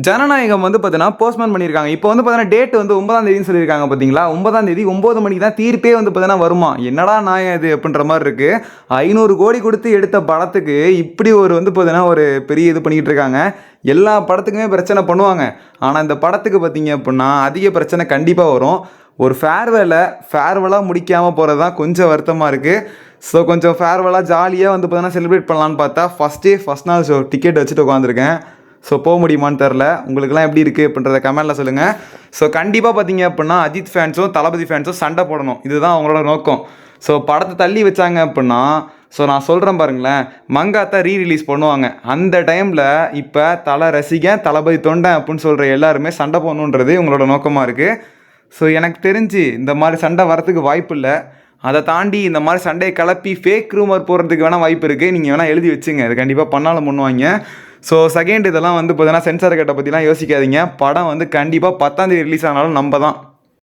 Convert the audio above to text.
ஜனநாயகம் வந்து பார்த்தீங்கன்னா போஸ்ட்போன் பண்ணியிருக்காங்க. இப்போ வந்து பார்த்தீங்கன்னா டேட் வந்து 9ஆம் தேதின்னு சொல்லியிருக்காங்க பார்த்தீங்களா? 9ஆம் தேதி 9 மணிக்கு தான் தீர்ப்பே வந்து பார்த்தீங்கன்னா வருமா? என்னடா நியாயம் இது அப்படின்ற மாரி இருக்கு. 500 கோடி குடுத்து எடுத்த படத்துக்கு இப்படி ஒரு வந்து பார்த்தீங்கன்னா ஒரு பெரிய இது பண்ணிக்கிட்டு இருக்காங்க. எல்லா படத்துக்குமே பிரச்சனை பண்ணுவாங்க. ஆனா இந்த படத்துக்கு பார்த்தீங்க அப்படின்னா அதிக பிரச்சனை கண்டிப்பா வரும். ஒரு ஃபேர்வெல்லா முடிக்காம போறது தான் கொஞ்சம் வருத்தமா இருக்கு. ஸோ கொஞ்சம் ஃபேர்வெல்லா ஜாலியா வந்து பார்த்தீங்கன்னா செலிப்ரேட் பண்ணலான்னு பார்த்தா ஃபர்ஸ்ட் நாள் ஷோ டிக்கெட் வச்சுட்டு உட்காந்துருக்கேன். ஸோ போக முடியுமான்னு தெரில. உங்களுக்குலாம் எப்படி இருக்குது அப்படின்றத கமெண்ட்டில் சொல்லுங்கள். ஸோ கண்டிப்பாக பார்த்தீங்க அப்படின்னா அஜித் ஃபேன்ஸும் தளபதி ஃபேன்ஸும் சண்டை போடணும். இதுதான் அவங்களோட நோக்கம். ஸோ படத்தை தள்ளி வச்சாங்க அப்படின்னா நான் சொல்கிறேன் பாருங்களேன், மங்காத்தா ரீரிலீஸ் பண்ணுவாங்க. அந்த டைமில் இப்போ தலை ரசிகன் தளபதி தொண்டன் அப்படின்னு சொல்கிற எல்லாருமே சண்டை போடணுன்றது உங்களோட நோக்கமாக இருக்குது. ஸோ எனக்கு தெரிஞ்சு இந்த மாதிரி சண்டை வரத்துக்கு வாய்ப்பு இல்லை. அதை தாண்டி இந்த மாதிரி சண்டையை கிளப்பி ஃபேக் ரூமர் போடுறதுக்கு வேணால் வாய்ப்பு இருக்குது. நீங்கள் வேணால் எழுதி வச்சுங்க, அது கண்டிப்பாக பண்ணாலும் பண்ணுவாங்க. ஸோ செகண்ட் இதெல்லாம் வந்து பார்த்தீங்கன்னா சென்சார் கட்டை பற்றிலாம் யோசிக்காதீங்க. படம் வந்து கண்டிப்பாக 10ஆம் தேதி ரிலீஸ் ஆனாலும் நம்ம தான்.